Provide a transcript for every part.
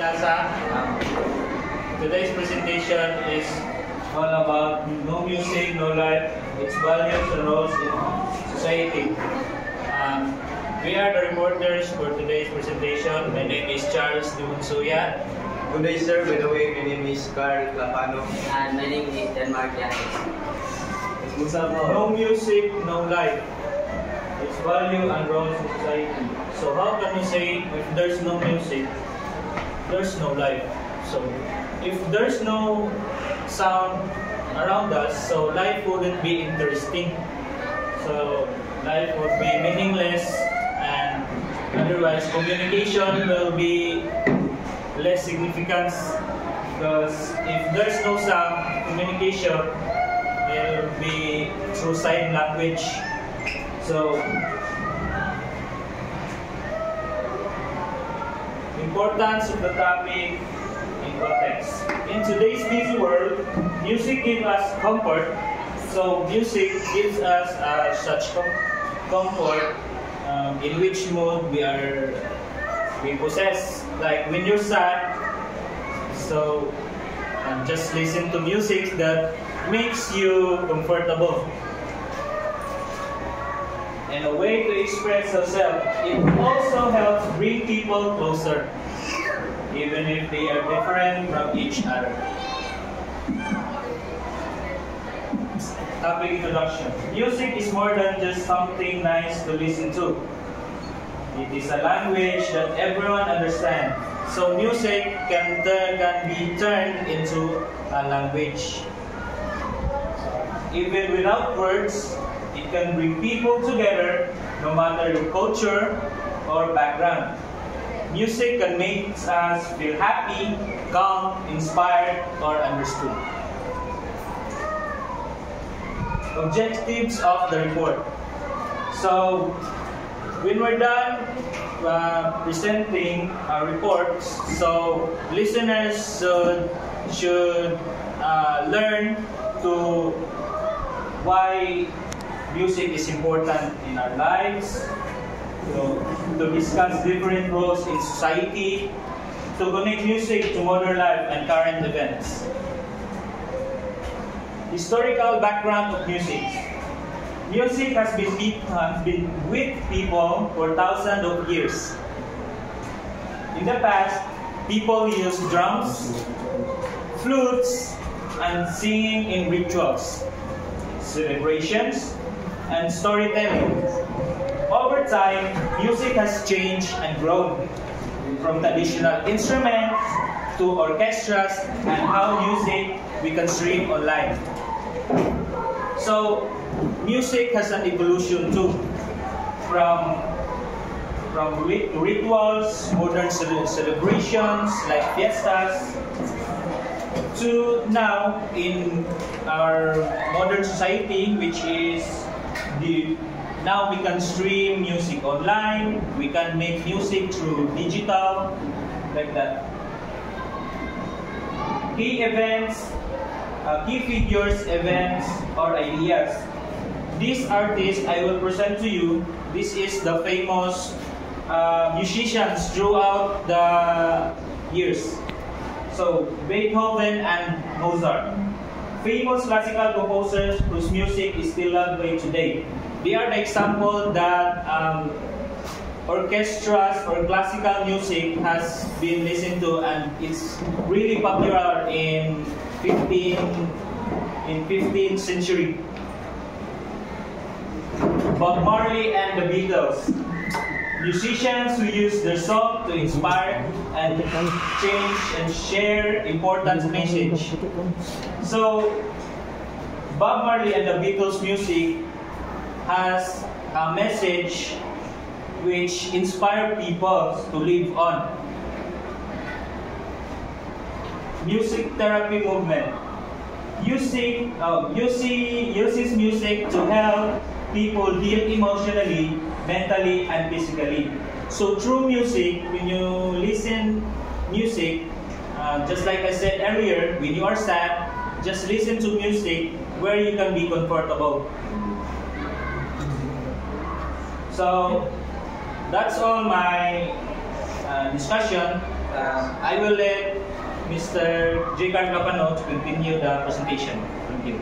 Nasa. Today's presentation is all about no music, no life, its values and roles in society. We are the reporters for today's presentation. My name is Charles Dimonsuya. Good day, sir. By the way, my name is Carl Clapano. And my name is Denmark Yanis. No music, no life. Its value and roles in society. So how can you say if there's no music, there's no life? So if there's no sound around us, so life wouldn't be interesting. So life would be meaningless, and otherwise communication will be less significance, because if there's no sound, communication will be through sign language. So importance of the topic in context. In today's busy world, music gives us comfort. So music gives us such comfort in which mood we possess. Like when you're sad, so just listen to music that makes you comfortable. And a way to express yourself. It also helps bring people closer, even if they are different from each other. Topic introduction. Music is more than just something nice to listen to. It is a language that everyone understands. So music can be turned into a language. Even without words, it can bring people together, no matter your culture or background. Music can make us feel happy, calm, inspired, or understood. Objectives of the report. So, when we're done presenting our reports, so listeners should learn to why music is important in our lives, to discuss different roles in society, to connect music to modern life and current events. Historical background of music. Music has been with people for thousands of years. In the past, people used drums, flutes, and singing in rituals, celebrations, and storytelling. Over time, music has changed and grown, from traditional instruments to orchestras and how music we can stream online. So, music has an evolution too, from rituals, modern celebrations like fiestas, to now in our modern society, which is now we can stream music online, we can make music through digital, like that. Key events, key figures, events, or ideas. These artists I will present to you, this is the famous musicians throughout the years. So, Beethoven and Mozart. Famous classical composers whose music is still loved by today. They are the example that orchestras or classical music has been listened to, and it's really popular in 15th century. Bob Marley and the Beatles. Musicians who use their song to inspire and change and share important message. So, Bob Marley and the Beatles music has a message which inspire people to live on. Music therapy movement. Uses music to help people heal emotionally, mentally, and physically. So through music, when you listen music, just like I said earlier, when you are sad, just listen to music where you can be comfortable. So that's all my discussion. I will let Mr. J. Carl Capano to continue the presentation. Thank you.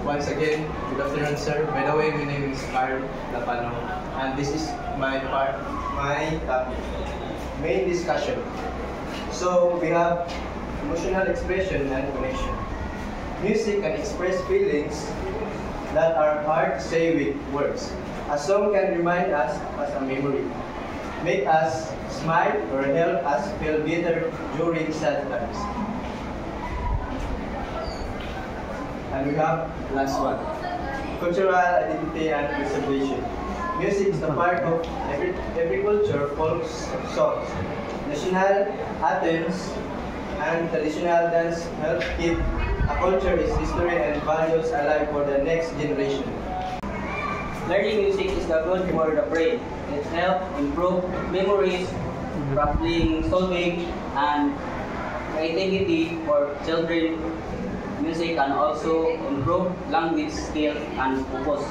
Once again, good afternoon, sir. By the way, my name is Carl Lapano, and this is my topic, main discussion. So we have emotional expression and connection. Music can express feelings that are hard to say with words. A song can remind us as a memory, make us smile, or help us feel better during sad times. And we have last one, cultural identity and preservation. Music is a part of every culture, folk songs, national anthems, and traditional dance help keep a culture, its history, and values alive for the next generation. Learning music is good for the brain. It helps improve memories, problem solving, and creativity for children. Music can also improve language skill and focus.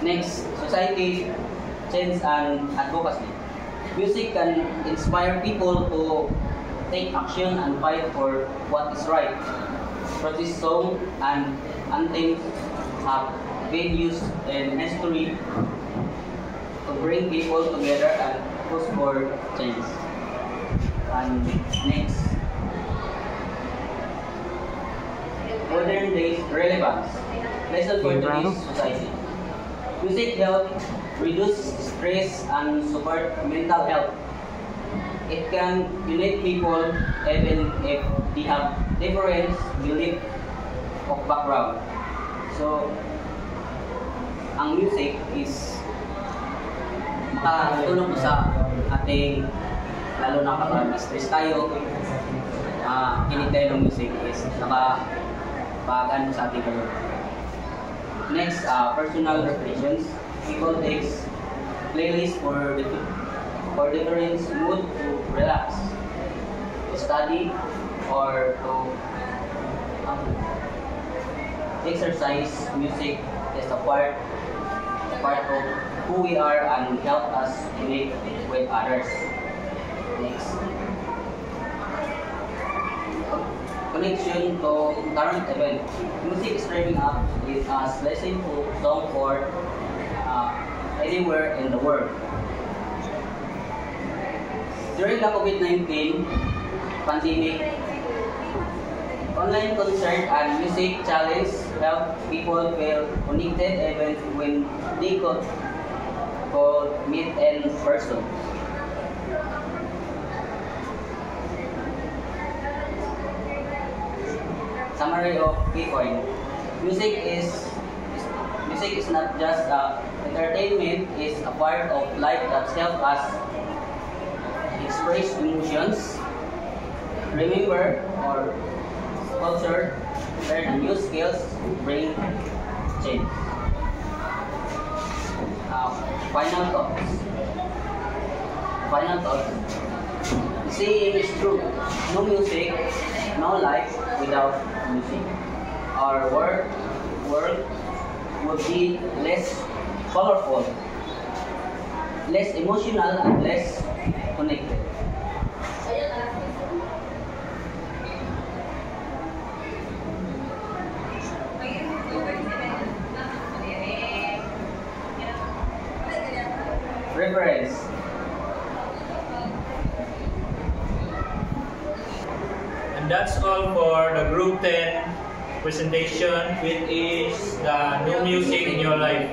Next, society change and advocacy. Music can inspire people to take action and fight for what is right. Protest songs and anthems have been used in history to bring people together and push for change. And next, modern day relevance. Lesson for today's society. Music helps reduce stress and support mental health. It can unite people even if they have different belief of background. So, ang music is makatulong sa ating, lalo na kapag stress tayo, kinig tayo ng music is nakapagano sa ating kayo. Next, personal reflections. People takes playlist for different mood to relax, to study, or to exercise. Music is a part of who we are and help us connect with others. Next, connection to current event. Music streaming up is as listening to song for anywhere in the world. During the COVID-19 pandemic, online concert and music challenge help people feel connected even when they could meet in person. Summary of key point. Music is not just entertainment, it's a part of life that helps us express emotions, remember or culture, learn new skills, bring change. Final thoughts. The saying is true. No music, no life without music. Our world would be less colorful, less emotional, and less connected. Reference. And that's all for the Group 10 presentation, which is the new music in your life.